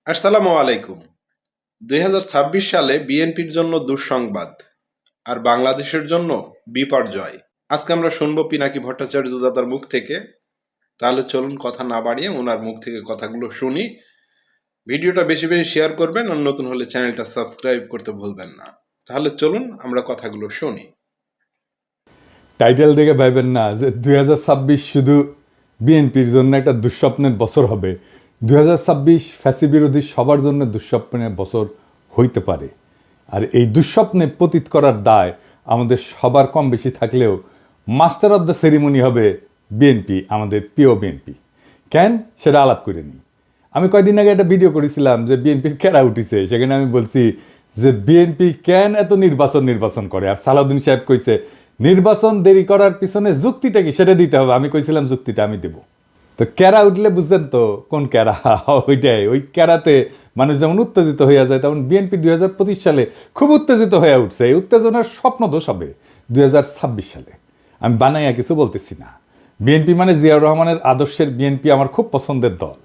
আসসালামু আলাইকুম। ২০২৬ সালে বিএনপির জন্য দুঃসংবাদ আর বাংলাদেশের জন্য বিপর্যয়। আজকে আমরা শুনবো পিনাকি ভট্টাচার্য দাদার মুখ থেকে। তাহলে চলুন কথা না বাড়িয়ে ওনার মুখ থেকে কথাগুলো শুনি। ভিডিওটা বেশি বেশি শেয়ার করবেন আর নতুন হলে চ্যানেলটা সাবস্ক্রাইব করতে ভুলবেন না। তাহলে চলুন আমরা কথাগুলো শুনি। টাইটেল দেখে ভাবেন না যে 2026 শুধু বিএনপির জন্য একটা দুঃস্বপ্নের বছর হবে। 2026 ফ্যাসি বিরোধী সবার জন্য দুঃস্বপ্নের বছর হইতে পারে। আর এই দুঃস্বপ্নে পতিত করার দায় আমাদের সবার কম বেশি থাকলেও মাস্টার অফ দ্য সেরিমনি হবে বিএনপি, আমাদের প্রিয় বিএনপি। কেন সেটা আলাপ করে নিই। আমি কয়েকদিন আগে একটা ভিডিও করেছিলাম যে বিএনপির কেরা উঠিছে, সেখানে আমি বলছি যে বিএনপি কেন এত নির্বাচন করে। আর সালাউদ্দিন সাহেব কইছে নির্বাচন দেরি করার পিছনে যুক্তিটা কি সেটা দিতে হবে। আমি কইছিলাম যুক্তিটা আমি দেব। তো ক্যারা উঠলে বুঝছেন তো কোন ক্যারা, ওইটাই। ওই ক্যারাতে মানুষ যেমন উত্তেজিত হইয়া যায়, তেমন বিএনপি 2025 সালে খুব উত্তেজিত হয়ে উঠছে। এই উত্তেজনার স্বপ্ন দোষ হবে 2026 সালে। আমি বানাইয়া কিছু বলতেছি না। বিএনপি মানে জিয়াউর রহমানের আদর্শের বিএনপি আমার খুব পছন্দের দল।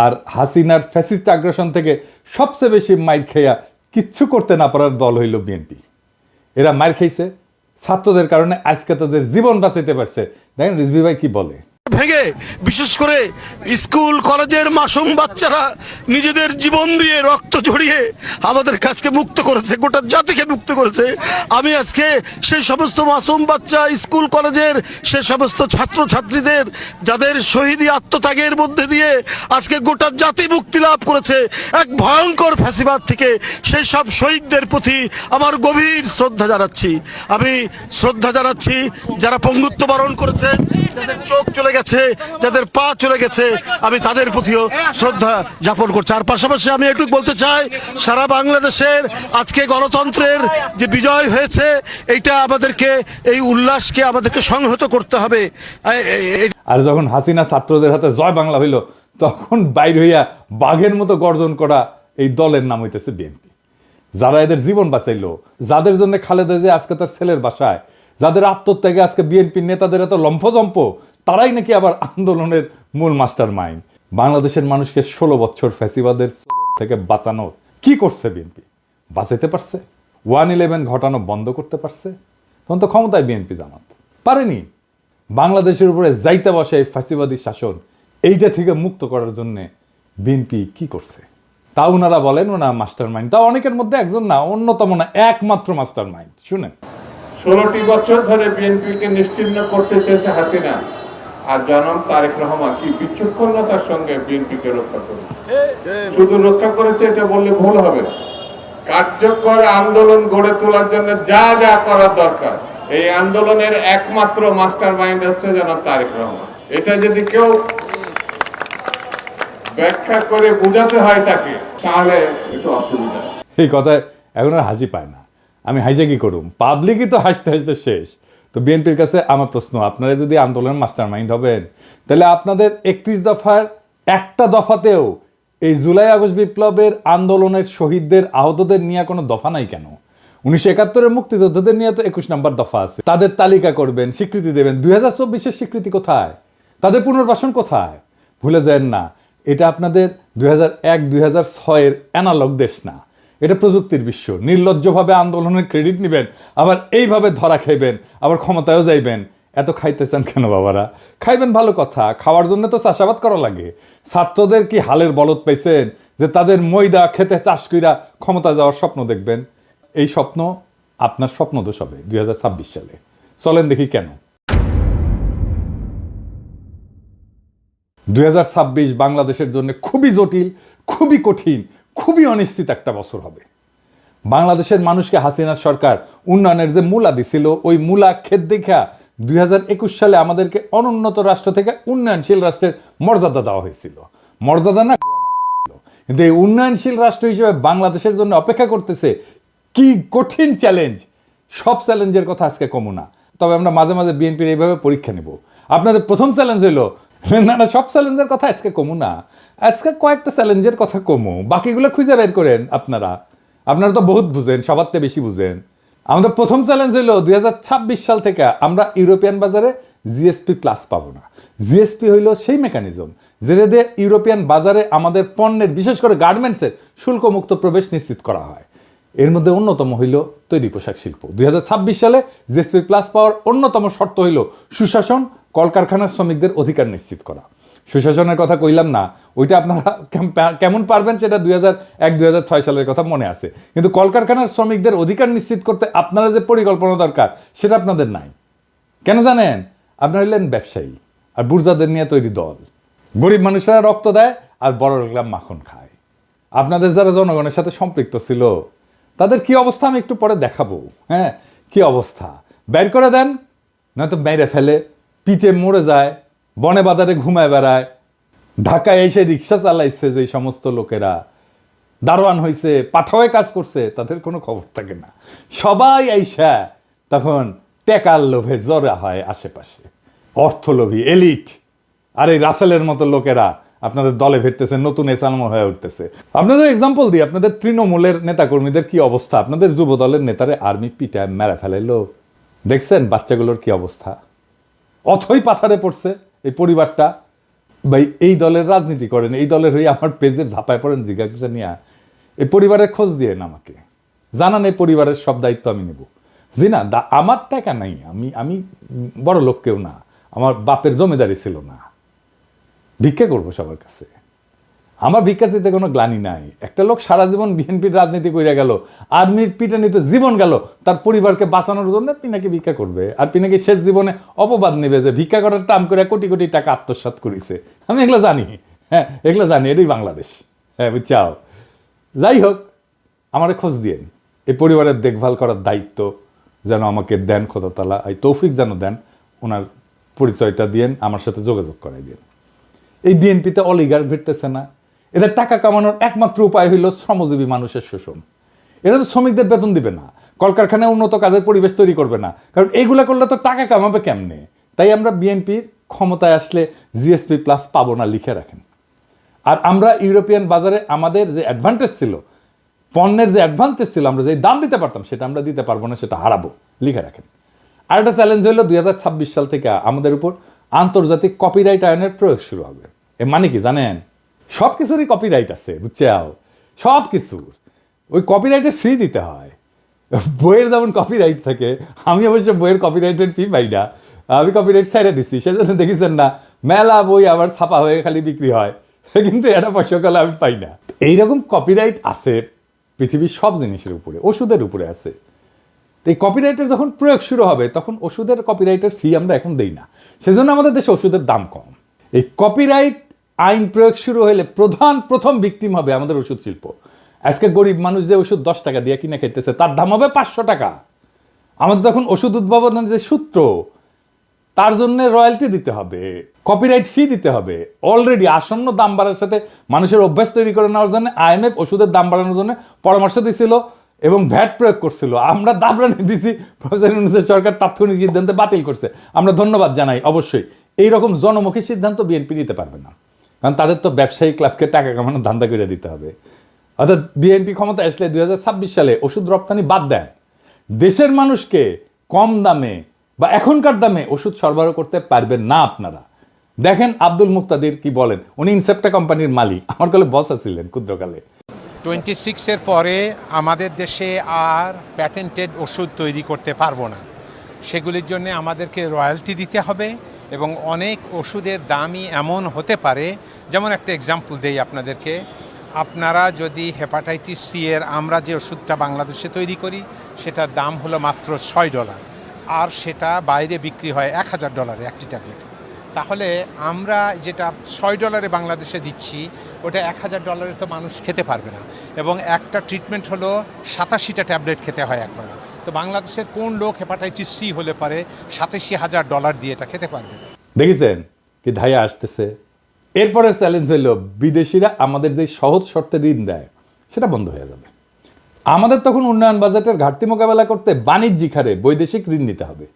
আর হাসিনার ফ্যাসিস্ট আগ্রাসন থেকে সবচেয়ে বেশি মাইর খেয়া কিচ্ছু করতে না পারার দল হইল বিএনপি। এরা মাইর খাইছে ছাত্রদের কারণে, আজকে তাদের জীবন বাঁচাইতে পারছে। দেখেন রিজভি ভাই কি বলে। ভেঙে বিশেষ করে স্কুল কলেজের মাসুম বাচ্চারা নিজেদের জীবন দিয়ে রক্ত ঝরিয়ে আমাদের কাছকে মুক্ত করেছে, গোটা জাতিকে মুক্ত করেছে। আমি আজকে সেই সমস্ত মাসুম বাচ্চা, স্কুল কলেজের সে সমস্ত ছাত্র ছাত্রীদের যাদের শহীদি আত্মত্যাগের মধ্যে দিয়ে আজকে গোটা জাতি মুক্তি লাভ করেছে এক ভয়ঙ্কর ফ্যাসিবাদ থেকে, সেই সব শহীদদের প্রতি আমার গভীর শ্রদ্ধা জানাচ্ছি। আমি শ্রদ্ধা জানাচ্ছি যারা পঙ্গুত্ব বরণ করেছে, যাদের চোখ চলে গেছে, যাদের পা চলে গেছে, আমি তাদের প্রতিও শ্রদ্ধা জ্ঞাপন করছি। আর পাশাপাশি আমি একটু বলতে চাই, সারা বাংলাদেশের আজকে গণতন্ত্রের যে বিজয় হয়েছে, এইটা আমাদেরকে, এই উল্লাসকে আমাদেরকে সংহত করতে হবে। আর যখন হাসিনা ছাত্রদের হাতে জয় বাংলা হইল, তখন বাইর হইয়া বাঘের মতো গর্জন করা এই দলের নাম হইতেছে বিএনপি। যারা এদের জীবন বাঁচাইলো, যাদের জন্য খালেদা জিয়া আজকে তার ছেলের বাসায়, যাদের আত্মত্যাগে আজকে বিএনপির নেতাদের এত লম্ফজম্প, তারাই নাকি আবার আন্দোলনের মূল মাস্টার মাইন্ড। বাংলাদেশের মানুষকে 16 বছর ফ্যাসিবাদের থেকে বাঁচানোর কি করছে বিএনপি? বাঁচাইতে পারছে? 1/11 ঘটানো বন্ধ করতে পারছে? তখন তো ক্ষমতায় বিএনপি জামাত পারেনি। বাংলাদেশের উপরে যাইতে বসে এই ফ্যাসিবাদী শাসন, এইটা থেকে মুক্ত করার জন্য বিএনপি কি করছে? তা ওনারা বলেন ওনা মাস্টার মাইন্ড। তা অনেকের মধ্যে একজন না, অন্যতম না, একমাত্র মাস্টার মাইন্ড। শুনেন, 16টি বছর ধরে বিএনপিকে নিশ্চিহ্ন করতে চেয়েছে হাসিনা, আর জনাব তারেক রহমান কি বিচক্ষণতার সঙ্গে বিএনপিকে রক্ষা করেছে। শুধু রক্ষা করেছে এটা বললে ভুল হবে না। কার্যকর আন্দোলন গড়ে তোলার জন্য যা যা করার দরকার, এই আন্দোলনের একমাত্র মাস্টার মাইন্ড হচ্ছে জনাব তারেক রহমান। এটা যদি কেউ ব্যাখ্যা করে বোঝাতে হয় তাকে, তাহলে একটু অসুবিধা। এই কথায় এখন আর হাসি পায় না। আমি হাসে কি করুম? পাবলিকই তো হাসতে হাসতে শেষ। তো বিএনপির কাছে আমার প্রশ্ন, আপনারা যদি আন্দোলনের মাস্টার মাইন্ড হবেন, তাহলে আপনাদের 31 দফার একটা দফাতেও এই জুলাই আগস্ট বিপ্লবের আন্দোলনের শহীদদের, আহতদের নিয়ে কোনো দফা নাই কেন? 1971-এর মুক্তিযোদ্ধাদের নিয়ে তো 21 নম্বর দফা আছে। তাদের তালিকা করবেন, স্বীকৃতি দেবেন। 2024-এর স্বীকৃতি কোথায়? তাদের পুনর্বাসন কোথায়? ভুলে যান না, এটা আপনাদের 2001-2006-এর অ্যানালগ দেশ না, এটা প্রযুক্তির বিশ্ব। নির্লজ্জভাবে আন্দোলনের ক্রেডিট নেবেন, আবার এইভাবে ধরা খাইবেন, আবার ক্ষমতায়ও যাইবেন। এত খাইতে চান কেন বাবারা? খাইবেন ভালো কথা, খাওয়ার জন্য তো চাষাবাদ করা লাগে। ছাত্রদের কি হালের বলদ পাইছেন যে তাদের ময়দা খেতে চাষ কইরা ক্ষমতা যাওয়ার স্বপ্ন দেখবেন? এই স্বপ্ন আপনার স্বপ্ন দোষ হবে 2026 সালে। চলেন দেখি কেন। 2026 বাংলাদেশের জন্য খুবই জটিল, খুবই কঠিন, খুবই অনিশ্চিত একটা বছর হবে। বাংলাদেশের মানুষকে হাসিনা সরকার উন্নয়নের যে মূলা দিছিল, ওই মূলা ক্ষেত দেখা 2021 সালে আমাদেরকে অনুন্নত রাষ্ট্র থেকে উন্নয়নশীল রাষ্ট্রের মর্যাদা দেওয়া হয়েছিল। মর্যাদা না, কিন্তু এই উন্নয়নশীল রাষ্ট্র হিসেবে বাংলাদেশের জন্য অপেক্ষা করতেছে কি কঠিন চ্যালেঞ্জ। সব চ্যালেঞ্জের কথা আজকে কমু না, তবে আমরা মাঝে মাঝে বিএনপির এইভাবে পরীক্ষা নেব। আপনাদের প্রথম চ্যালেঞ্জ হইলো না না, সব চ্যালেঞ্জের কথা আজকে কমু না, আজকে কয়েকটা চ্যালেঞ্জের কথা কমু, বাকিগুলো খুঁজে বের করেন। আপনারা তো বহুত বুঝেন, সবার থেকে বেশি বুঝেন। আমাদের প্রথম চ্যালেঞ্জ হলো 2026 সাল থেকে আমরা ইউরোপিয়ান বাজারে জিএসপি প্লাস পাবো না। জিএসপি হইল সেই মেকানিজম যেটা দিয়ে ইউরোপিয়ান বাজারে আমাদের পণ্যের বিশেষ করে গার্মেন্টসের শুল্কমুক্ত প্রবেশ নিশ্চিত করা হয়। এর মধ্যে অন্যতম হইল তৈরি পোশাক শিল্প। 2026 সালে জিএসপি প্লাস পাওয়ার অন্যতম শর্ত হইল সুশাসন, কলকারখানার শ্রমিকদের অধিকার নিশ্চিত করা। সুশাসনের কথা কইলাম না, ওইটা আপনারা কেমন পারবেন সেটা 2001-2006 সালের কথা মনে আছে, কিন্তু কলকারখানার শ্রমিকদের অধিকার নিশ্চিত করতে আপনারা যে পরিকল্পনা দরকার সেটা আপনাদের নাই। কেন জানেন? আপনারা হইলেন ব্যবসায়ী আর বুর্জাদের নিয়ে তৈরি দল। গরিব মানুষরা রক্ত দেয় আর বড় লোকরা মাখন খায়। আপনাদের যারা জনগণের সাথে সম্পৃক্ত ছিল তাদের কি অবস্থা আমি একটু পরে দেখাবো। হ্যাঁ, কি অবস্থা, বের করে দেন, নয়তো মেরে ফেলে, পিঠে মরে যায়, বনে বাজারে ঘুমায় বেড়ায়। ঢাকায় এসে রিক্সা চালাইছে যে সমস্ত লোকেরা, দারোয়ান হয়েছে, পাঠাওয়ে কাজ করছে, তাদের কোনো খবর থাকে না। সবাই আইসা তখন টেকার লোভে জড়া হয় আশেপাশে, অর্থলোভী এলিট। আর এই রাসেলের মতো লোকেরা আপনাদের দলে ফিরতেছে, নতুন এসালমো হয়ে উঠতেছে। আপনাদের এক্সাম্পল দিই, আপনাদের তৃণমূলের নেতাকর্মীদের কি অবস্থা, আপনাদের যুব দলের নেতারে আর্মি পিটায় মেরে ফেলাইলো, দেখছেন বাচ্চাগুলোর কি অবস্থা। অথই পাথারে পড়ছে এই পরিবারটা। ভাই, এই দলের রাজনীতি করেন, এই দলের হয়ে আমার পেজে ঝাঁপায় পড়েন জিজ্ঞাসা নিয়ে, এই পরিবারের খোঁজ দিয়ে আমাকে জানান, এই পরিবারের সব দায়িত্ব আমি নেব। জি না, আমার টাকা নাই, আমি বড় লোক কেউ না, আমার বাপের জমিদারি ছিল না, ভিক্ষা করবো সবার কাছে, আমার ভিক্ষা চিতে কোনো গ্লানি নাই। একটা লোক সারা জীবন বিএনপির রাজনীতি করে গেল, আর্মির পিটানিতে জীবন গেল, তার পরিবারকে বাঁচানোর জন্য পিনাকি ভিক্ষা করবে, আর পিনাকি শেষ জীবনে অপবাদ নেবে যে ভিক্ষা করার টাম করে কোটি কোটি টাকা আত্মসাৎ করেছে। আমি এগুলো জানি, হ্যাঁ এগুলো জানি, এটাই বাংলাদেশ। হ্যাঁ বুঝছাও। যাই হোক, আমারে খোঁজ দিয়েন, এই পরিবারের দেখভাল করার দায়িত্ব যেন আমাকে দেন খোদা তাআলা, এই তৌফিক যেন দেন, ওনার পরিচয়টা দিয়েন, আমার সাথে যোগাযোগ করাই দিন। এই বিএনপিতে অলিগার ভিড়তেছে না, এদের টাকা কামানোর একমাত্র উপায় হইল শ্রমজীবী মানুষের শোষণ। এরা তো শ্রমিকদের বেতন দিবে না, কলকারখানায় উন্নত কাজের পরিবেশ তৈরি করবে না, কারণ এইগুলা করলে তো টাকা কামাবে কেমনে। তাই আমরা বিএনপির ক্ষমতায় আসলে জিএসপি প্লাস পাবো না, লিখে রাখেন। আর আমরা ইউরোপিয়ান বাজারে আমাদের যে অ্যাডভান্টেজ ছিল, পণ্যের যে অ্যাডভান্টেজ ছিল, আমরা যে দাম দিতে পারতাম সেটা আমরা দিতে পারবো না, সেটা হারাবো, লিখে রাখেন। আর একটা চ্যালেঞ্জ হইল 2026 সাল থেকে আমাদের উপর আন্তর্জাতিক কপিরাইট আইনের প্রয়োগ শুরু হবে। এর মানে কি জানেন? সব কিছুরই কপিরাইট আছে, বুঝছাও, সব কিছুর। ওই কপিরাইটে ফি দিতে হয়। বইয়ের যেমন কপিরাইট থাকে, আমি অবশ্য বইয়ের কপিরাইটের ফি পাই না, আমি কপিরাইট ছেড়ে দিচ্ছি। সেজন্য দেখেছেন না মেলা বই আবার ছাপা হয়ে খালি বিক্রি হয়, কিন্তু এটা পয়সা কালে আমি পাই না। এইরকম কপিরাইট আছে পৃথিবীর সব জিনিসের উপরে, ওষুধের উপরে আছে। এই কপিরাইটের যখন প্রয়োগ শুরু হবে তখন ওষুধের কপিরাইটের ফি আমরা এখন দেই না, সেজন্য আমাদের দেশে ওষুধের দাম কম। এই কপিরাইট আইন প্রয়োগ শুরু হলে প্রথম ভিকটিম হবে আমাদের ওষুধ শিল্প। আজকে গরিব মানুষ যে ওষুধ 10 টাকা দিয়ে কিনে খাইতেছে তার দাম হবে 500 টাকা। আমাদের তখন ওষুধ উদ্ভাবনের যে সূত্র, তার জন্য রয়্যালটি দিতে হবে, কপিরাইট ফি দিতে হবে। অলরেডি আসন্ন দাম বাড়ার সাথে মানুষের অভ্যাস তৈরি করে নেওয়ার জন্য আইএমএফ ওষুধের দাম বাড়ানোর জন্য পরামর্শ দিছিল এবং ভ্যাট প্রয়োগ করছিল। আমরা দাবরানি দিছি, প্রফেসর ইউনূসের সরকার তাৎক্ষণিক সিদ্ধান্তে বাতিল করছে। আমরা ধন্যবাদ জানাই। অবশ্যই এইরকম জনমুখী সিদ্ধান্ত বিএনপি নিতে পারবে না, কারণ তাদের তো ব্যবসায়ী ক্লাবকে টাকা কামানোর ধান্দা করে দিতে হবে। অর্থাৎ বিএনপি ক্ষমতা আসলে 2026 সালে ওষুধ রপ্তানি বাদ দেন, দেশের মানুষকে কম দামে বা এখনকার দামে ওষুধ সরবরাহ করতে পারবেন না আপনারা। দেখেন আব্দুল মুক্তাদির কি বলেন, উনি ইনসেপ্টা কোম্পানির মালিক, আমার কালে বস আছিলেন ক্ষুদ্রকালে। 26-এর পরে আমাদের দেশে আর প্যাটেন্টেড ওষুধ তৈরি করতে পারবো না। সেগুলির জন্য আমাদেরকে রয়্যালটি দিতে হবে এবং অনেক ওষুধের দামই এমন হতে পারে, যেমন একটা এক্সাম্পল দেই আপনাদেরকে। আপনারা যদি হেপাটাইটিস সি এর আমরা যে ওষুধটা বাংলাদেশে তৈরি করি সেটার দাম হলো মাত্র $6, আর সেটা বাইরে বিক্রি হয় $1000 একটি ট্যাবলেট। তাহলে আমরা যেটা $6 বাংলাদেশে দিচ্ছি ওটা $1000 তো মানুষ খেতে পারবে না, এবং একটা ট্রিটমেন্ট হলো 87টা ট্যাবলেট খেতে হয় একবারে। তো বাংলাদেশের কোন লোক হেপাটাইটিস সি হলে পারে $87,000 দিয়ে এটা খেতে পারবে? দেখেছেন কি ধাইয়া আসতেছে। এরপরের চ্যালেঞ্জ হইল বিদেশিরা আমাদের যে সহজ শর্তে ঋণ দেয় সেটা বন্ধ হয়ে যাবে। আমাদের তখন উন্নয়ন বাজেটের ঘাটতি মোকাবেলা করতে বাণিজ্যিক হারে বৈদেশিক ঋণ নিতে হবে।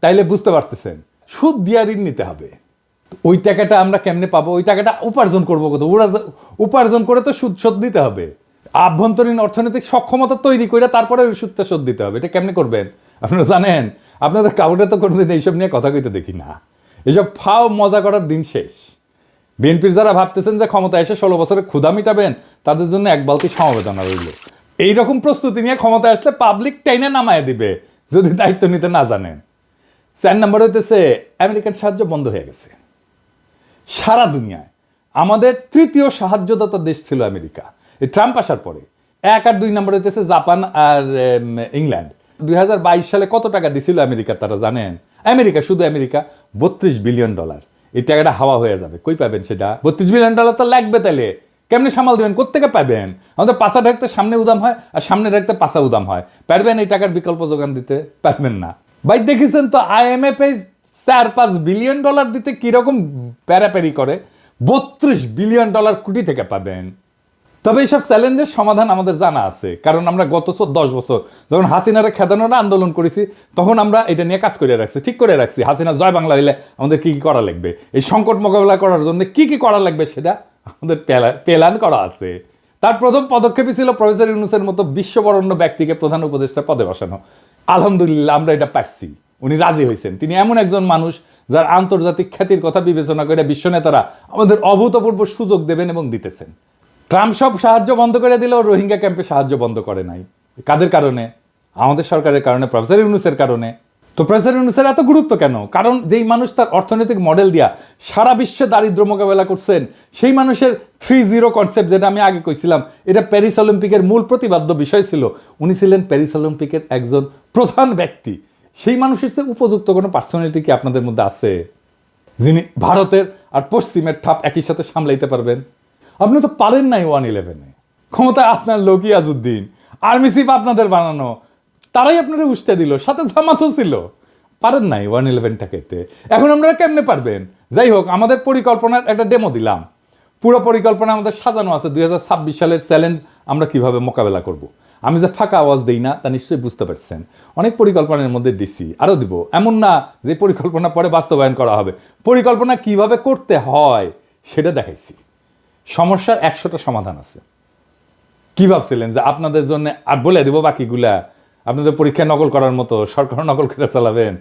তাইলে বুঝতে পারতেছেন সুদ দিয়া ঋণ নিতে হবে। ওই টাকাটা আমরা কেমনে পাবো? ওই টাকাটা উপার্জন করবো কত? উপার্জন করে তো সুদ শোধ দিতে হবে। আভ্যন্তরীণ অর্থনৈতিক সক্ষমতা তৈরি করে তারপরে ওই সুদটা শোধ দিতে হবে। এটা কেমনে করবেন আপনারা জানেন? আপনাদের কাউকে তো কোনোদিন এইসব নিয়ে কথা কইতে দেখি না। এসব ফাও মজা করার দিন শেষ। বিএনপির যারা ভাবতেছেন যে ক্ষমতা এসে 16 বছরে ক্ষুধা মিটাবেন, তাদের জন্য এক বালতি সমবেদনা রইল। এইরকম প্রস্তুতি নিয়ে ক্ষমতা আসলে পাবলিক টাইনে নামায় দিবে যদি দায়িত্ব নিতে না জানেন। 4 নম্বর হইতেছে আমেরিকান সাহায্য বন্ধ হয়ে গেছে সারা দুনিয়ায়। আমাদের তৃতীয় সাহায্যদাতা দেশ ছিল আমেরিকা এই ট্রাম্প আসার পরে। 1 আর 2 নম্বর হইতেছে জাপান আর ইংল্যান্ড। 2022 সালে কত টাকা দিছিল আমেরিকা তারা জানেন? আমেরিকা, শুধু আমেরিকা, $32 বিলিয়ন। এই টাকাটা হাওয়া হয়ে যাবে, কই পাবেন সেটা? $32 বিলিয়ন তো লাগবে, তাইলে কেমনে সামাল দেবেন? কোত্থেকে পাবেন? আমাদের পাছা ঢাকতে সামনে উদাম হয় আর সামনে ঢাকতে পাছা উদাম হয়। পারবেন এই টাকার বিকল্প যোগান দিতে? পারবেন না ভাই। দেখেছেন তো IMF $4-5 বিলিয়ন দিতে কিরকম প্যারাপ্যারি করে। $32 বিলিয়ন কোটি থেকে পাবেন। তবে এইসব চ্যালেঞ্জের সমাধান আমাদের জানা আছে, কারণ আমরা গত 10 বছর যখন হাসিনারে খেদানোর আন্দোলন করেছি, তখন আমরা এটা নিয়ে কাজ করে রাখছি, ঠিক করে রাখছি। হাসিনা জয় বাংলা হইলে আমাদের কি কি করা লাগবে, এই সংকট মোকাবেলা করার জন্য কি কি করা লাগবে, সেটা আমাদের প্ল্যান করা আছে। তার প্রথম পদক্ষেপই ছিল প্রফেসর ইউনূসের মতো বিশ্ববরণ্য ব্যক্তিকে প্রধান উপদেষ্টা পদে বসানো। আলহামদুলিল্লাহ আমরা এটা পারছি, উনি রাজি হয়েছেন। তিনি এমন একজন মানুষ যার আন্তর্জাতিক খ্যাতির কথা বিবেচনা করে বিশ্ব নেতারা আমাদের অভূতপূর্ব সুযোগ দেবেন এবং দিতেছেন। ট্রাম্প সব সাহায্য বন্ধ করে দিলেও রোহিঙ্গা ক্যাম্পে সাহায্য বন্ধ করে নাই। কাদের কারণে? আমাদের সরকারের কারণে, প্রফেসর ইউনূসের কারণে। তো প্রফেসর ইউনূসের এত গুরুত্ব কেন? কারণ যেই মানুষ তার অর্থনৈতিক মডেল দিয়া সারা বিশ্বে দারিদ্র মোকাবেলা করছেন, সেই মানুষের 3-0 কনসেপ্ট, যেটা আমি আগে কইছিলাম, এটা প্যারিস অলিম্পিকের মূল প্রতিপাদ্য বিষয় ছিল। উনি ছিলেন প্যারিস অলিম্পিকের একজন প্রধান ব্যক্তি। সেই মানুষের চেয়ে উপযুক্ত কোনো পার্সোনালিটি কি আপনাদের মধ্যে আছে, যিনি ভারতের আর পশ্চিমের ঠাপ একই সাথে সামলাইতে পারবেন? আপনি তো পারেন নাই 1-11-এ। ক্ষমতায় আপনার লোক ইয়াজউদ্দিন, আর্মি চিফ আপনাদের বানানো, তারাই আপনারা উস্তে দিল, সাথে জামাতও ছিল। পারেন নাই 1-11টাকে। এখন আপনারা কেমনে পারবেন? যাই হোক, আমাদের পরিকল্পনার একটা ডেমো দিলাম। পুরো পরিকল্পনা আমাদের সাজানো আছে। 2026 সালের চ্যালেঞ্জ আমরা কিভাবে মোকাবেলা করব। আমি যে ফাঁকা আওয়াজ দিই না তা নিশ্চয়ই বুঝতে পারছেন। অনেক পরিকল্পনার মধ্যে দিছি, আরও দিব। এমন না যে পরিকল্পনা পরে বাস্তবায়ন করা হবে। পরিকল্পনা কিভাবে করতে হয় সেটা দেখাইছি। সমস্যার 100টা সমাধান আছে। কি ভাবছিলেন যে আপনাদের জন্য আর বলে দেবো বাকিগুলা? আপনাদের পরীক্ষায় নকল করার মতো সরকার নকল করে চালাবেন?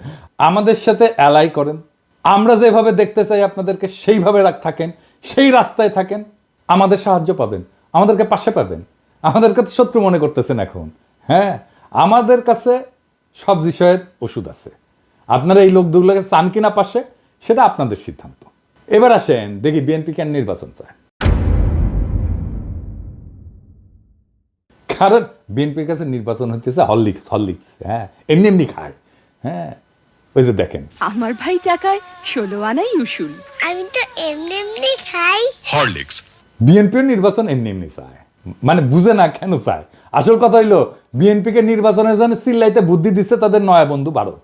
আমাদের সাথে অ্যালাই করেন। আমরা যেভাবে দেখতে চাই আপনাদেরকে সেইভাবে থাকেন, সেই রাস্তায় থাকেন, আমাদের সাহায্য পাবেন, আমাদেরকে পাশে পাবেন। আমাদেরকে তো শত্রু মনে করতেছেন এখন। হ্যাঁ, আমাদের কাছে সব বিষয়ের ওষুধ আছে। আপনারা এই লোকগুলোকে চান কিনা পাশে, সেটা আপনাদের সিদ্ধান্ত। এবার আসেন দেখি বিএনপি কেন নির্বাচন চায়। কারণ বিএনপির কাছে নির্বাচন হইতেছে হরলিক্স। হ্যাঁ, এমনি খায়। হ্যাঁ, ওই যে দেখেন, আমার ভাই টাকায় 16 আনাই উসুল। আমি তো এমনি খাই হরলিক্স। বিএনপির নির্বাচন এমনি চায়, মানে বুঝে না কেন চায়। আসল কথা হইলো, বিএনপিকে নির্বাচনের জন্য চিল্লাইতে বুদ্ধি দিচ্ছে তাদের নয়া বন্ধু ভারত।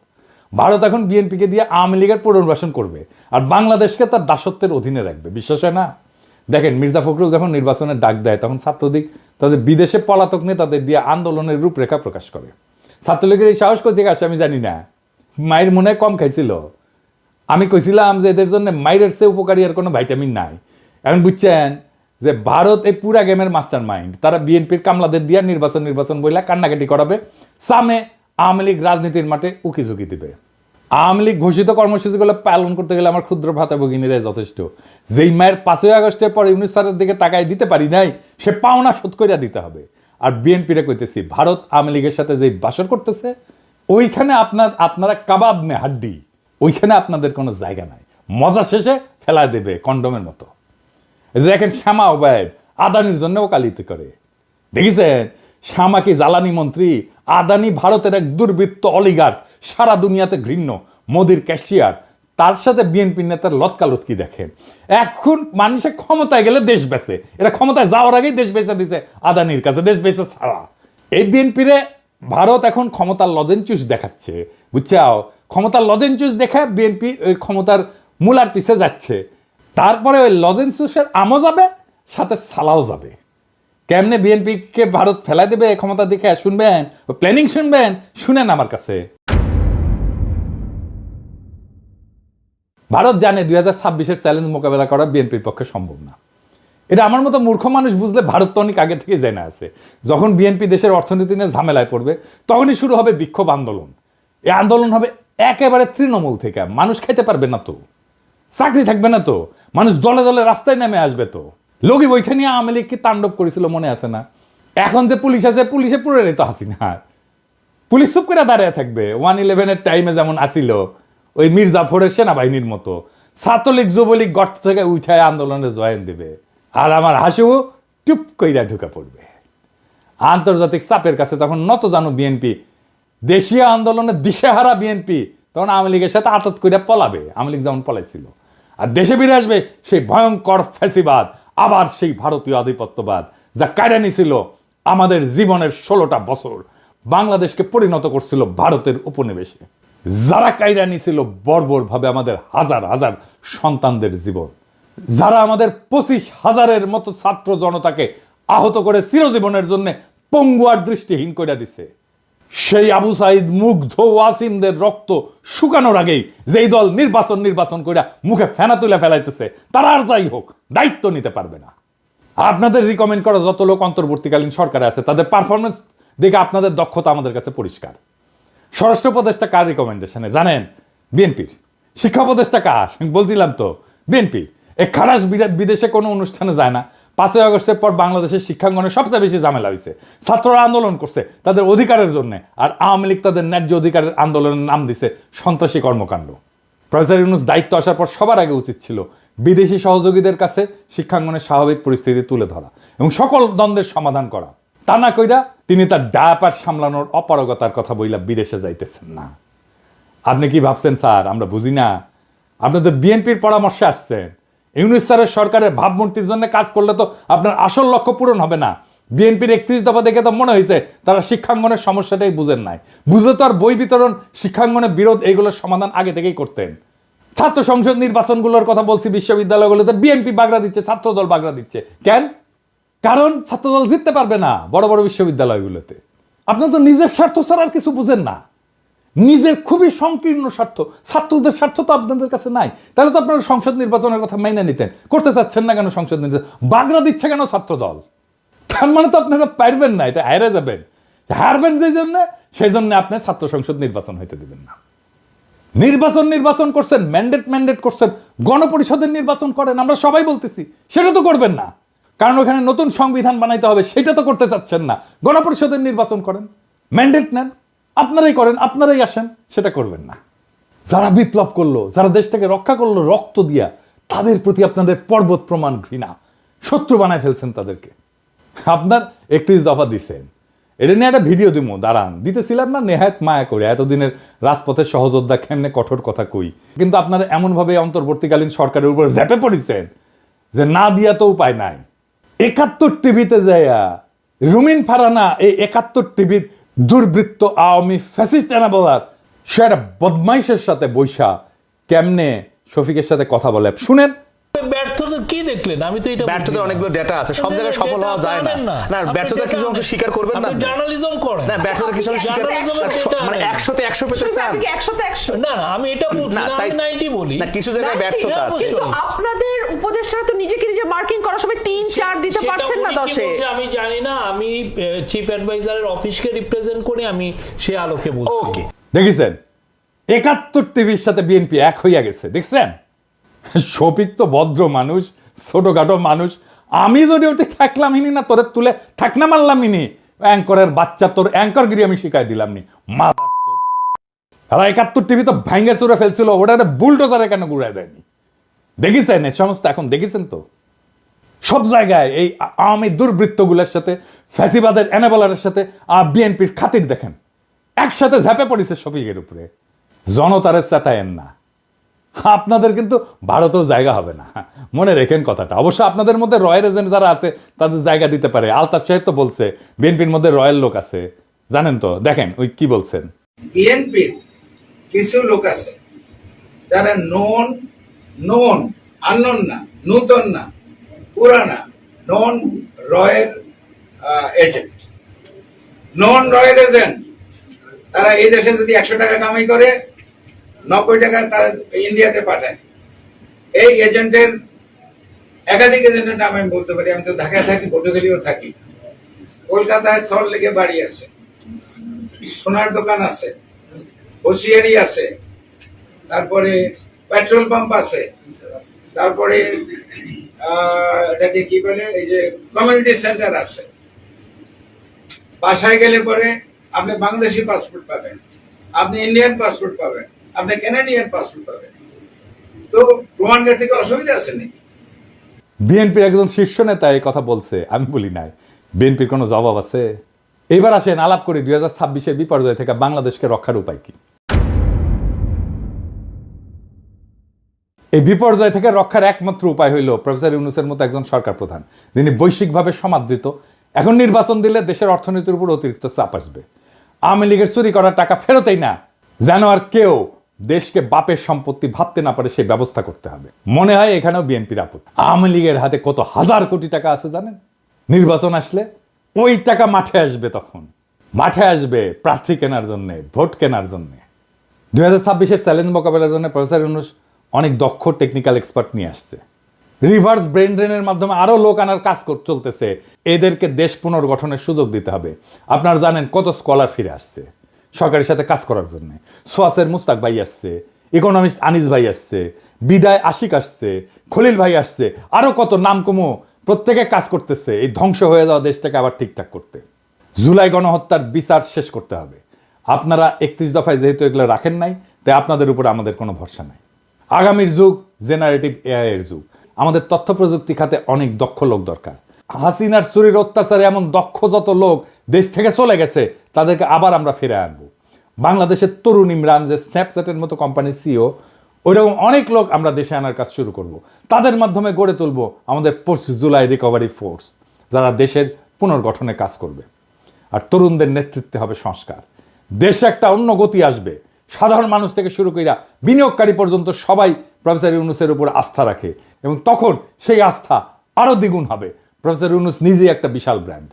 ভারত এখন বিএনপিকে দিয়ে আওয়ামী লীগের পুনর্বাসন করবে আর বাংলাদেশকে তার দাসত্বের অধীনে রাখবে। বিশ্বাস হয় না? দেখেন, মির্জা ফখরুল যখন নির্বাচনের ডাক দেয়, তখন ছাত্রলীগ তাদের বিদেশে পলাতক নেতাদের দিয়ে আন্দোলনের রূপরেখা প্রকাশ করে। ছাত্রলীগের এই সাহস কোথা থেকে আসে আমি জানি না। মায়ের মনে কম খাইছিল। আমি কইছিলাম যে এদের জন্য মায়ের চেয়ে উপকারী আর কোনো ভাইটামিন নাই। এখন বুঝছেন যে ভারত এই পুরা গেমের মাস্টার মাইন্ড। তারা বিএনপির কামলাদের দিয়ে নির্বাচন বইলা কান্নাকাটি করাবে, সামনে আওয়ামী লীগ রাজনীতির মাঠে উকিঝুঁকি দিবে। আওয়ামী লীগ ঘোষিত কর্মসূচিগুলো পালন করতে গেলে আমার ক্ষুদ্র ভ্রাতা ভগিনীরাই যথেষ্ট। যেই মায়ের 5ই আগস্টের পরে 19 সালের দিকে তাকায় দিতে পারি নাই, সে পাওনা শোধ করিয়া দিতে হবে। আর বিএনপিরে কইতেছি, ভারত আওয়ামী লীগের সাথে যেই বাসর করতেছে, ওইখানে আপনারা কাবাব মে হাড্ডি, ওইখানে আপনাদের কোনো জায়গা নাই। মজা শেষে ফেলায় দেবে কন্ডমের মতো। এই যে দেখেন, শ্যামা ওবায়দ আদানির জন্য ওকালতি করে। দেখেছেন, শ্যামা কি জ্বালানি মন্ত্রী? আদানি ভারতের এক দুর্বৃত্ত অলিগার্ক, সারা দুনিয়াতে ঘৃণ্য, মোদির ক্যাশিয়ার। তার সাথে বিএনপি নেতার লতকালতকি দেখেন। এখন মানুষের ক্ষমতায় গেলে দেশ বেচে, এরা ক্ষমতায় যাওয়ার আগেই দেশ বেচে দিছে আদানির কাছে, দেশ বেচে ছাড়া। এই বিএনপিরে ভারত এখন ক্ষমতার লজেনচুস দেখাচ্ছে, বুঝছাও? ক্ষমতার লজেনচুস দেখা বিএনপি ওই ক্ষমতার মূলার পিছে যাচ্ছে। তারপরে ওই লজেনচুসের আমও যাবে, সাথে সালাও যাবে। কেমনে বিএনপিকে ভারত ফেলাই দেবে ক্ষমতা দেখে শুনবেন, প্ল্যানিং শুনবেন, শুনেন আমার কাছে। ভারত জানে 2026-এর চ্যালেঞ্জ মোকাবেলা করা বিএনপির পক্ষে সম্ভব না। এটা আমার মতো মূর্খ মানুষ বুঝলে ভারত তো অনেক আগে থেকে জেনে আছে। যখন বিএনপি দেশের অর্থনীতি নিয়ে ঝামেলায় পড়বে, তখনই শুরু হবে বিক্ষোভ আন্দোলন। এই আন্দোলন হবে একেবারে তৃণমূল থেকে, মানুষ খেতে পারবে না তো। চাকরি থাকবে না তো, মানুষ দলে দলে রাস্তায় নেমে আসবে তো। লগি বৈঠা নিয়ে আওয়ামী লীগ কি তাণ্ডব করেছিল মনে আছে না? এখন যে পুলিশ আছে, পুলিশে পুরোটাই তো হাসিনা। পুলিশ চুপ করে দাঁড়িয়ে থাকবে। 1/11-এর টাইমে যেমন আসিল ওই মীর জাফরের সেনাবাহিনীর মতো, ছাত্রলীগ যুবলীগ গর্ত থেকে উঠায় আন্দোলনে জয়েন দেবে, আর আমার হাসিও টুপ কইরা ঢুকে পড়বে। আন্তর্জাতিক চাপের কাছে তখন নত জানো বিএনপি, দেশীয় আন্দোলনের দিশেহারা বিএনপি তখন আওয়ামী লীগের সাথে আতত কইরা পলাবে, আওয়ামী লীগ যেমন পলাইছিল। আর দেশে ফিরে আসবে সেই ভয়ঙ্কর ফ্যাসিবাদ, আবার সেই ভারতীয় আধিপত্যবাদ যা কায়রা নিছিল আমাদের জীবনের 16টা বছর, বাংলাদেশকে পরিণত করছিল ভারতের উপনিবেশে। যারা কায়রা নিছিল বর্বরভাবে আমাদের হাজার হাজার সন্তানদের জীবন, যারা আমাদের 25,000-এর মতো ছাত্র জনতাকে আহত করে চিরজীবনের জন্য পঙ্গু আর দৃষ্টিহীন করে দিছে, সেই আবু সাইদ মুগ্ধ ওয়াসিমদের রক্ত শুকানোর আগেই যেই দল নির্বাচন করে মুখে ফেনা তুলে ফেলাইতেছে, তারা আর যাই হোক দায়িত্ব নিতে পারবে না। আপনাদের রিকমেন্ড করা যত লোক অন্তর্বর্তীকালীন সরকারে আছে তাদের পারফরমেন্স দেখে আপনাদের দক্ষতা আমাদের কাছে পরিষ্কার। স্বরাষ্ট্র উপদেষ্টা কার রিকমেন্ডেশনে জানেন? বিএনপির। শিক্ষা উপদেষ্টা কার? বলছিলাম তো, বিএনপি। এই খারাস বিদেশে কোনো অনুষ্ঠানে যায় না। 5ই আগস্টের পর বাংলাদেশের শিক্ষাঙ্গনে সবচেয়ে বেশি ঝামেলা হয়েছে। ছাত্ররা আন্দোলন করছে তাদের অধিকারের জন্য, আর আওয়ামী লীগ তাদের ন্যায্য অধিকারের আন্দোলনের নাম দিছে সন্ত্রাসী কর্মকাণ্ড। প্রফেসর ইউনূস দায়িত্ব আসার পর সবার আগে উচিত ছিল বিদেশি সহযোগীদের কাছে শিক্ষাঙ্গনের স্বাভাবিক পরিস্থিতি তুলে ধরা এবং সকল দ্বন্দ্বের সমাধান করা। তা না কইরা তিনি তার ডায়াপার সামলানোর অপারগতার কথা বইলা বিদেশে যাইতেছেন না। আপনি কি ভাবছেন স্যার আমরা বুঝি না? আপনি তো বিএনপির পরামর্শে আসছেন। ইউনূস স্যারের সরকারের ভাবমূর্তির জন্য কাজ করলে তো আপনার আসল লক্ষ্য পূরণ হবে না। বিএনপির 31 দফা দেখে তো মনে হয়েছে তারা শিক্ষাঙ্গনের সমস্যাটাই বুঝেন নাই। বুঝলে তো আর বই বিতরণ, শিক্ষাঙ্গনের বিরোধ এগুলোর সমাধান আগে থেকেই করতেন। ছাত্র সংসদ নির্বাচনগুলোর কথা বলছি, বিশ্ববিদ্যালয়গুলোতে বিএনপি বাগড়া দিচ্ছে, ছাত্রদল বাগড়া দিচ্ছে। কেন? কারণ ছাত্রদল জিততে পারবে না বড় বড় বিশ্ববিদ্যালয়গুলোতে। আপনার তো নিজের স্বার্থ ছাড়া আর কিছু বুঝেন না, নিজের খুবই সংকীর্ণ স্বার্থ। ছাত্রদের স্বার্থ তো আপনাদের কাছে নাই, তাহলে তো আপনারা সংসদ নির্বাচনের কথা মেনে নিতেন। করতে চাচ্ছেন না কেন সংসদ নির্বাচন? বাগড়া দিচ্ছে কেন ছাত্রদল? তার মানে তো আপনারা পারবেন না, এটা হারে যাবেন। হারবেন যেই জন্য, সেই জন্য আপনি ছাত্র সংসদ নির্বাচন হইতে দিবেন না। নির্বাচন করছেন, ম্যান্ডেট করছেন, গণপরিষদের নির্বাচন করেন, আমরা সবাই বলতেছি। সেটা তো করবেন না, কারণ ওখানে নতুন সংবিধান বানাইতে হবে, সেটা তো করতে চাচ্ছেন না। গণপরিষদের নির্বাচন করেন, ম্যান্ডেট নেন, আপনারাই করেন, আপনারাই আসেন, সেটা করবেন না। যারা বিপ্লব করলো, যারা দেশটাকে রক্ষা করলো রক্ত দিয়া, তাদের প্রতি আপনাদের পর্বত প্রমাণ ঘৃণা, শত্রু বানায় ফেলছেন তাদেরকে। আপনার 31 দফা দিচ্ছেন, এটা নিয়ে একটা ভিডিও দিব, দাঁড়ান। দিতেছিলাম না নেহায়েত মায়া করে, এতদিনের রাজপথের সহযোদ্ধা কেমনে কঠোর কথা কই। কিন্তু আপনারা এমনভাবে অন্তর্বর্তীকালীন সরকারের উপর ঝেপে পড়েছেন যে না দিয়া তো উপায় নাই। 71 টিভিতে যাইয়া রুমিন ফারানা এই 71 টিভির দুর্বৃত্ত আওয়ামী ফ্যাসিস্ট এনাবলার সে একটা বদমাইশের সাথে বৈশা কেমনে শফিকের সাথে কথা বলে শুনেন। ব্যর্থতা কি দেখলেন? আমি তো এটা ব্যর্থতার অনেকগুলো ডেটা আছে, সব জায়গায় সফল হওয়া যায় না। না ব্যর্থতার কিছু অংশ স্বীকার করবেন না, জার্নালিজম করেন না ব্যর্থতার কিছু অংশ স্বীকার, মানে 100-তে 100 পেতে চান। না না আমি এটা বলছি না, আমি 90 বলি না, কিছু জায়গায় ব্যর্থতা আছে। কিন্তু আপনাদের উপদেষ্টারা তো নিজেকে নিজে মার্কিং করার সময় 3-4 দিতে পারছেন না 10-এ। আমি জানি না, আমি চিফ অ্যাডভাইজারের অফিসকে রিপ্রেজেন্ট করে আমি সে আলোকে বলছি। ওকে, দেখেছেন 71 টিভির সাথে বিএনপি এক হইয়া গেছে, দেখছেন? শফিক তো ভদ্র মানুষ, ছোটখাটো মানুষ। আমি যদি ওটি থাকলাম ইনি না, তোরে তুলে থাকনা মারলাম ইনি। অ্যাঙ্করের বাচ্চা, তোর অ্যাঙ্করগিরি আমি শিখাই দিলাম নি। 71 টিভি তো ভাঙ্গে চুরে ফেলছিল, ওটা বুলডোজারে কেন ঘুরাই দেয়নি? দেখেছেন এই সমস্ত? এখন দেখেছেন তো সব জায়গায় এই আওয়ামী দুর্বৃত্তগুলোর সাথে, ফ্যাসিবাদের এনাবলারের সাথে বিএনপির খাতির দেখেন একসাথে ঝাঁপে পড়েছে শফিকের উপরে। জনতারে চেতায়েন না, আপনাদের কিন্তু ভারতেও জায়গা হবে না, মনে রেখেন কথাটা। অবশ্য আপনাদের মধ্যে রয়্যাল এজেন্ট যারা আছে তাদের জায়গা দিতে পারে। আলতাফ সাহেব তো বলছে বিএনপির মধ্যে রয়্যাল লোক আছে, জানেন তো? দেখেন ওই কি বলছেন। বিএনপির কিছু লোক আছে যারা নন আননোন না, নূতন না, পুরানা, নন রয়্যাল এজেন্ট। নন রয়্যাল এজেন্ট তারা এই দেশে যদি 100 টাকা কামাই করে 90 টাকা তারা ইন্ডিয়াতে পাঠায়। এই এজেন্টের একাধিক এজেন্টের নাম আমি বলতে পারি। আমি তো ঢাকায় থাকি, পটুয়াখালীও থাকি, কলকাতায় সল্টলেকে বাড়ি আছে, সোনার দোকান আছে, হোসিয়ারি আছে, তারপরে পেট্রোল পাম্প আছে, তারপরে এটাকে কি বলে, এই যে কমিউনিটি সেন্টার আছে। বাসায় গেলে পরে আপনি বাংলাদেশি পাসপোর্ট পাবেন, আপনি ইন্ডিয়ান পাসপোর্ট পাবেন, আপনি কানাডিয়ান পাসপোর্ট পাবেন। তো প্রমাণ করতে কি অসুবিধা আছে নাকি? বিএনপির একজন শীর্ষ নেতা এই কথা বলছে, আমি বলি নাই। বিএনপির কোনো জবাব আছে? এবার আসেন আলাপ করি 2026-এর বিপর্যয় থেকে বাংলাদেশকে রক্ষার উপায় কি। এই বিপর্যয় থেকে রক্ষার একমাত্র উপায় হইল প্রফেসর ইউনূসের মতো একজন সরকার প্রধান, যিনি বৈশ্বিকভাবে সমাদৃত। এখন নির্বাচন দিলে দেশের অর্থনীতির উপর অতিরিক্ত চাপ আসবে। আওয়ামী লীগের চুরি করার টাকা ফেরতেই না, যেন আর কেউ দেশকে বাপের সম্পত্তি ভাবতে না পারে সেই ব্যবস্থা করতে হবে। মনে হয় এখানেও বিএনপির আপত্তি। আওয়ামী লীগের হাতে কত হাজার কোটি টাকা আছে জানেন? নির্বাচন আসলে ওই টাকা মাঠে আসবে, তখন মাঠে আসবে প্রার্থী কেনার জন্য, ভোট কেনার জন্য। 2026-এর চ্যালেঞ্জ মোকাবেলার জন্য প্রফেসর ইউনূস অনেক দক্ষ টেকনিক্যাল এক্সপার্ট নিয়ে আসছে। রিভার্স ব্রেন ড্রেনের মাধ্যমে আরো লোক আনার কাজ চলতেছে। এদেরকে দেশ পুনর্গঠনের সুযোগ দিতে হবে। আপনারা জানেন কত স্কলার ফিরে আসছে সরকারের সাথে কাজ করার জন্য। সোয়াসের মুস্তাক ভাই আসছে, ইকোনমিস্ট আনিস ভাই আসছে, বিদায় আশিক আসছে, খলিল ভাই আসছে, আরো কত নাম কমো প্রত্যেকে কাজ করতেছে এই ধ্বংস হয়ে যাওয়া দেশটাকে আবার ঠিকঠাক করতে। জুলাই গণহত্যার বিচার শেষ করতে হবে। আপনারা 31 দফায় যেহেতু এগুলো রাখেন নাই, তাই আপনাদের উপরে আমাদের কোনো ভরসা নাই। আগামীর যুগ জেনারেটিভ এআই এর যুগ। আমাদের তথ্য প্রযুক্তি খাতে অনেক দক্ষ লোক দরকার। হাসিনার চুরির অত্যাচারে এমন দক্ষ যত লোক দেশ থেকে চলে গেছে, তাদেরকে আবার আমরা ফিরে আনবো। বাংলাদেশের তরুণ ইমরান, যে স্ন্যাপচ্যাটের মতো কোম্পানির সিও, ওইরকম অনেক লোক আমরা দেশে আনার কাজ শুরু করব। তাদের মাধ্যমে গড়ে তুলব আমাদের পোস্ট জুলাই রিকভারি ফোর্স, যারা দেশের পুনর্গঠনে কাজ করবে। আর তরুণদের নেতৃত্বে হবে সংস্কার। দেশে একটা অন্য গতি আসবে। সাধারণ মানুষ থেকে শুরু কইরা বিনিয়োগকারী পর্যন্ত সবাই প্রফেসর ইউনূসের উপর আস্থা রাখে, এবং তখন সেই আস্থা আরো দ্বিগুণ হবে। প্রফেসর ইউনূস নিজেই একটা বিশাল ব্র্যান্ড।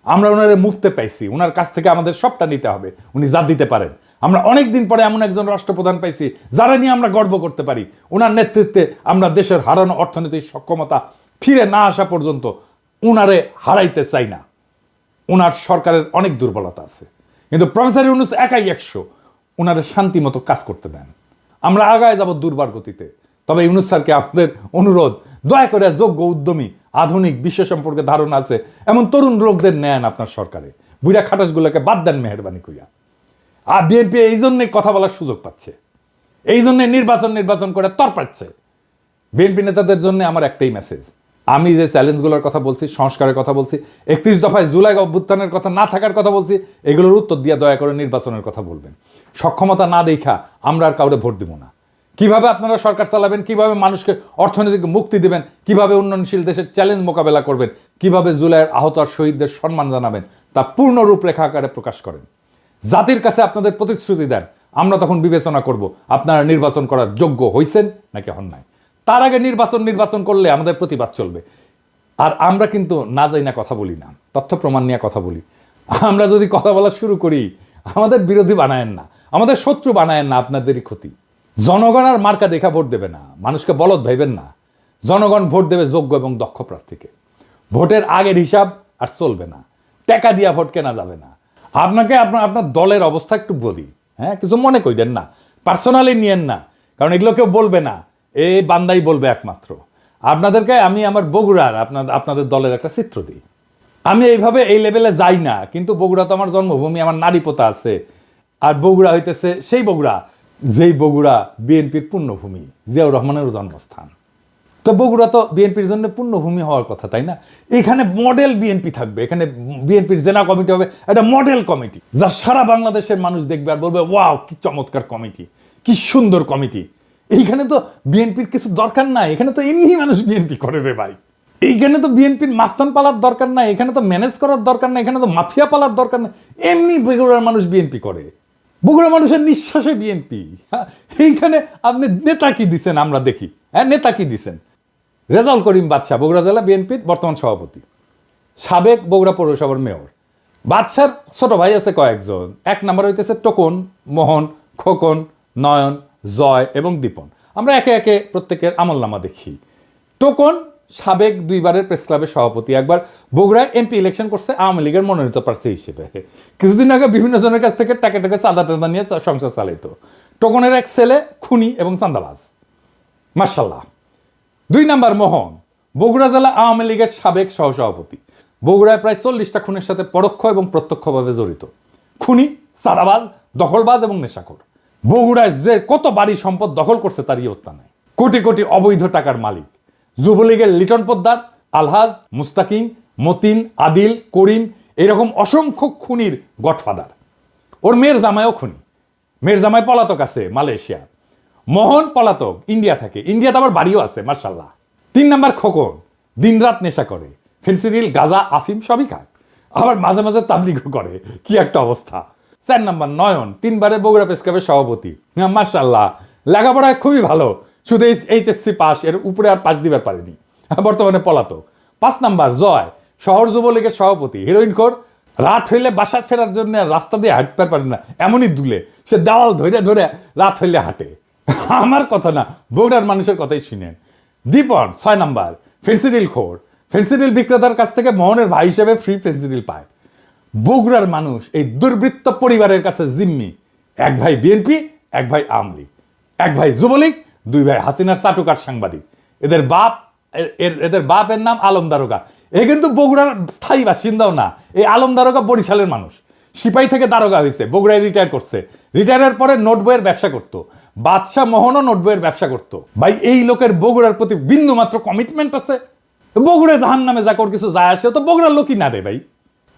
আমরা ওনারে মুফতে পাইছি, ওনার কাছ থেকে আমাদের সবটা নিতে হবে। উনি যা দিতে পারেন। আমরা অনেক দিন পরে এমন একজন রাষ্ট্রপ্রধান পাইছি যারা নিয়ে আমরা গর্ব করতে পারি। ওনার নেতৃত্বে আমরা দেশের হারানো অর্থনৈতিক সক্ষমতা ফিরে না আসা পর্যন্ত উনারে হারাইতে চাই না। ওনার সরকারের অনেক দুর্বলতা আছে, কিন্তু প্রফেসর ইউনূস একাই 100। ওনারে শান্তি মতো কাজ করতে দেন। আমরা আগায় যাব দুর্বার গতিতে। তবে ইউনূস স্যারকে আমাদের অনুরোধ, দয়া করে যোগ্য, উদ্যমী, আধুনিক, বিশ্ব সম্পর্কে ধারণা আছে এমন তরুণ লোকদের নেন আপনার সরকারে। বুড়া খাটাসগুলোকে বাদ দেন মেহরবানি করিয়া। আর বিএনপি এই জন্যই কথা বলার সুযোগ পাচ্ছে, এই জন্য নির্বাচন করে তরপাচ্ছে। বিএনপি নেতাদের জন্য আমার একটাই মেসেজ। আমি যে চ্যালেঞ্জগুলোর কথা বলছি, সংস্কারের কথা বলছি, 31 দফায় জুলাই অভ্যুত্থানের কথা না থাকার কথা বলছি, এগুলোর উত্তর দিয়ে দয়া করে নির্বাচনের কথা বলবেন। সক্ষমতা না দেখা আমরা আর কাউরে ভোট দিব না। কিভাবে আপনারা সরকার চালাবেন, কিভাবে মানুষকে অর্থনৈতিক মুক্তি দেবেন, কিভাবে উন্নয়নশীল দেশের চ্যালেঞ্জ মোকাবেলা করবেন, কিভাবে জুলাইয়ের আহত আর শহীদদের সম্মান জানাবেন, তা পূর্ণ রূপরেখা আকারে প্রকাশ করেন। জাতির কাছে আপনাদের প্রতিশ্রুতি দেন। আমরা তখন বিবেচনা করব আপনারা নির্বাচন করার যোগ্য হইছেন নাকি হন নাই। তার আগে নির্বাচন করলে আমাদের প্রতিবাদ চলবে। আর আমরা কিন্তু না যাই না কথা বলি না, তথ্য প্রমাণ নিয়ে কথা বলি। আমরা যদি কথা বলা শুরু করি, আমাদের বিরোধী বানায়েন না, আমাদের শত্রু বানায়েন না, আপনাদেরই ক্ষতি। জনগণ আর মার্কা দেখা ভোট দেবে না, মানুষকে বলদ ভাইবেন না। জনগণ ভোট দেবে যোগ্য এবং দক্ষ প্রার্থীকে। ভোটের আগের হিসাব আর চলবে না, টাকা দিয়া ভোট কেনা যাবে না। আপনাকে আপনার দলের অবস্থা একটু বলি, হ্যাঁ, কিছু মনে করেন না, পার্সোনালি নিয়েন না, কারণ এগুলো কেউ বলবে না, এই বান্দাই বলবে একমাত্র। আপনাদেরকে আমি আমার বগুড়ার আপনাদের দলের একটা চিত্র দিই। আমি এইভাবে এই লেভেলে যাই না, কিন্তু বগুড়া তো আমার জন্মভূমি, আমার নারী পোতা আছে। আর বগুড়া হইতেছে সেই বগুড়া যেই বগুড়া বিএনপির পুণ্যভূমি, জিয়াউর রহমানের জন্মস্থান। তো বগুড়া তো বিএনপির জন্য পুণ্যভূমি হওয়ার কথা, তাই না? এখানে মডেল বিএনপি থাকবে, এখানে বিএনপির জেলা কমিটি হবে একটা মডেল কমিটি, যা সারা বাংলাদেশের মানুষ দেখবে আর বলবে, ওয়াও কি চমৎকার কমিটি, কি সুন্দর কমিটি। এইখানে তো বিএনপির কিছু দরকার নাই, এখানে তো এমনি মানুষ বিএনপি করে রে ভাই। এইখানে তো বিএনপির মাস্তান পালার দরকার নাই, এখানে তো ম্যানেজ করার দরকার নাই, এখানে তো মাফিয়া পালার দরকার নাই। এমনি বগুড়ার মানুষ বিএনপি করে, বগুড়া মানুষের নিঃশ্বাসে বিএনপি। এইখানে আপনি নেতা কি দিচ্ছেন আমরা দেখি, হ্যাঁ, নেতা কি দিচ্ছেন? রেজাউল করিম বাদশা, বগুড়া জেলা বিএনপির বর্তমান সভাপতি, সাবেক বগুড়া পৌরসভার মেয়র। বাদশার ছোট ভাই আছে কয়েকজন। 1 নম্বর হইতেছে টোকন, মোহন, খোকন, নয়ন, জয় এবং দীপন। আমরা একে একে প্রত্যেকের আমলনামা দেখি। টোকন সাবেক 2 বারের প্রেস ক্লাবের সভাপতি, একবার বগুড়ায় এমপি ইলেকশন করছে আওয়ামী লীগের মনোনীত প্রার্থী হিসেবে। কিছুদিন আগে বিভিন্ন জনের কাছ থেকে টাকা চাঁদা নিয়ে সংসার চালাইতো। টোকনের এক ছেলে খুনি এবং চাঁদাবাজ। মার্শাল্লাহ। 2 নাম্বার মোহন, বগুড়া জেলা আওয়ামী লীগের সাবেক সহসভাপতি। বগুড়ায় প্রায় 40টা খুনের সাথে পরোক্ষ এবং প্রত্যক্ষভাবে জড়িত। খুনি, চাঁদাবাজ, দখলবাজ এবং নেশাখোর। বগুড়ায় যে কত বাড়ি সম্পদ দখল করছে তার ইয়ত্তা নাই। কোটি কোটি অবৈধ টাকার মালিক। যুবলীগের লিটন পোদ্দার, আলহাজ, মুস্তাকিম, মতিন, আদিল, করিম এরকম অসংখ্য খুনির গডফাদার। ওর মেয়ের জামাইও খুনি। মেয়ের জামাই পলাতক আছে মালয়েশিয়া। মোহন পলাতক, ইন্ডিয়া থাকে। ইন্ডিয়াতে আবার বাড়িও আছে মার্শাল্লাহ। 3 নাম্বার খোকন, দিনরাত নেশা করে। ফেন্সিডিল, গাঁজা, আফিম সবই খায়। আবার মাঝে মাঝে তাবলিগও করে। কি একটা অবস্থা। 4 নাম্বার নয়ন, 3 বারে বগুড়া প্রেস ক্লাবের সভাপতি। মার্শাল্লাহ, লেখাপড়ায় খুবই ভালো, শুধু এইচএসসি পাস, এর উপরে আর পাস দিবার পারেনি। বর্তমানে পলাতক। 5 নাম্বার জয়, শহর যুবলীগের সভাপতি। হিরোইন খোর, রাত হইলে বাসা ফেরার জন্য রাস্তা দিয়ে হাঁটতে পারে না, এমনই দুলে সে দেওয়াল ধরে ধরে রাত হইলে হাঁটে। আমার কথা না, বগুড়ার মানুষের কথাই শুনেন। দীপন 6 নাম্বার, ফেন্সিডিল খোর। ফেন্সিডিল বিক্রেতার কাছ থেকে মোহনের ভাই হিসেবে ফ্রি ফেন্সিডিল পায়। বগুড়ার মানুষ এই দুর্বৃত্ত পরিবারের কাছে জিম্মি। 1 ভাই বিএনপি, 1 ভাই আওয়ামী লীগ, 1 ভাই যুবলীগ, 2 ভাই হাসিনার চাটুকার সাংবাদিক। এদের বাপের নাম আলম দারোগা। এ কিন্তু বগুড়ার স্থায়ী বাসিন্দাও না। এই আলম দারোগা বরিশালের মানুষ। সিপাহী থেকে দারোগা হয়েছে, বগুড়ায় রিটায়ার করছে। রিটায়ারের পরে নোট বইয়ের ব্যবসা করতো। বাদশাহ মোহনও নোট বইয়ের ব্যবসা করতো। ভাই এই লোকের বগুড়ার প্রতি বিন্দু মাত্র কমিটমেন্ট আছে? বগুড়ায় জাহান নামে যা কর কিছু যায় আসে, তো বগুড়ার লোকই না রে ভাই।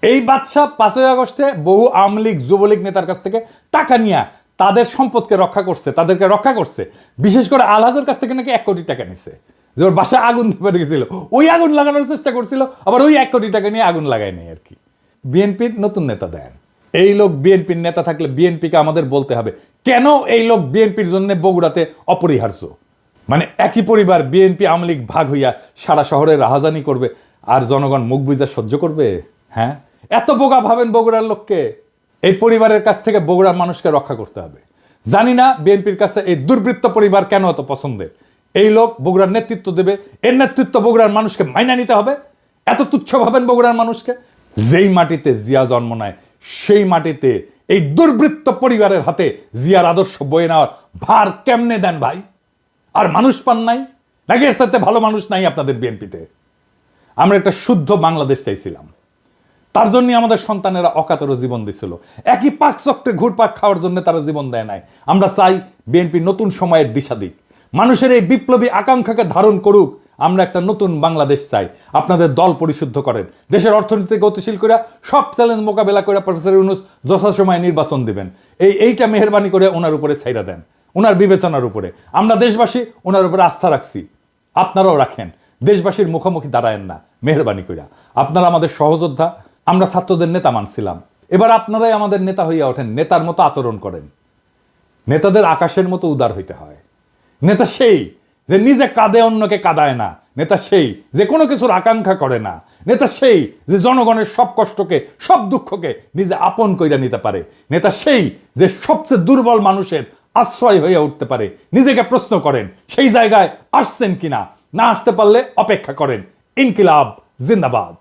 এই বাদশাহ 5ই আগস্টে বহু আওয়ামী লীগ যুবলীগ নেতার কাছ থেকে টাকা নিয়ে তাদের সম্পদকে রক্ষা করছে, তাদেরকে রক্ষা করছে। বিশেষ করে আলহাজের কাছ থেকে নাকি 1 কোটি টাকা নিছে, যে ওর বাসায় আগুন ধরে গেছিল, ওই আগুন লাগানোর চেষ্টা করছিল, আবার ওই 1 কোটি টাকা নিয়ে আগুন লাগায় নেই আর কি। বিএনপির নতুন নেতা দেন। এই লোক বিএনপির নেতা থাকলে বিএনপিকে আমাদের বলতে হবে কেন এই লোক বিএনপির জন্য বগুড়াতে অপরিহার্য। মানে একই পরিবার বিএনপি আওয়ামী লীগ ভাগ হইয়া সারা শহরে রাহাজানি করবে, আর জনগণ মুখ বুঝা সহ্য করবে? হ্যাঁ, এত বোকা ভাবেন বগুড়ার লোককে? এই পরিবারের কাছ থেকে বগুড়ার মানুষকে রক্ষা করতে হবে। জানি না বিএনপির কাছে এই দুর্বৃত্ত পরিবার কেন এত পছন্দের। এই লোক বগুড়ার নেতৃত্ব দেবে, এর নেতৃত্ব বগুড়ার মানুষকে মাইনা নিতে হবে। এত তুচ্ছ ভাবেন বগুড়ার মানুষকে? যেই মাটিতে জিয়া জন্ম নেয় সেই মাটিতে এই দুর্বৃত্ত পরিবারের হাতে জিয়ার আদর্শ বয়ে নেওয়ার ভার কেমনে দেন ভাই? আর মানুষ পান নাই নাকি? এর সাথে ভালো মানুষ নাই আপনাদের বিএনপিতে? আমরা একটা শুদ্ধ বাংলাদেশ চাইছিলাম, তার জন্য আমাদের সন্তানেরা অকাতর জীবন দিছিল। একই পাক চক্রে ঘুরপাক খাওয়ার জন্য তারা জীবন দেয় নাই। আমরা চাই বিএনপি নতুন সময়ের দিশা দিক, মানুষের এই বিপ্লবী আকাঙ্ক্ষাকে ধারণ করুক। আমরা একটা নতুন বাংলাদেশ চাই। আপনাদের দল পরিশুদ্ধ করেন, দেশের অর্থনীতি গতিশীল করে সব চ্যালেঞ্জ মোকাবেলা করে প্রফেসর ইউনূস যথাসময়ে নির্বাচন দিবেন। এইটা মেহেরবানি করে ওনার উপরে ছাইরা দেন, ওনার বিবেচনার উপরে। আমরা দেশবাসী ওনার উপরে আস্থা রাখছি, আপনারাও রাখেন। দেশবাসীর মুখোমুখি দাঁড়ায়েন না মেহেরবানি কইরা। আপনারা আমাদের সহযোদ্ধা, আমরা ছাত্রদের নেতা মানছিলাম। এবার আপনারাই আমাদের নেতা হইয়া ওঠেন, নেতার মতো আচরণ করেন। নেতাদের আকাশের মতো উদার হইতে হয়। নেতা সেই যে নিজে কাঁদে, অন্যকে কাঁদায় না। নেতা সেই যে কোনো কিছুর আকাঙ্ক্ষা করে না। নেতা সেই যে জনগণের সব কষ্টকে, সব দুঃখকে নিজে আপন কইরা নিতে পারে। নেতা সেই যে সবচেয়ে দুর্বল মানুষের আশ্রয় হয়ে উঠতে পারে। নিজেকে প্রশ্ন করেন সেই জায়গায় আসছেন কিনা, না আসতে পারলে অপেক্ষা করেন। ইনকিলাব জিন্দাবাদ।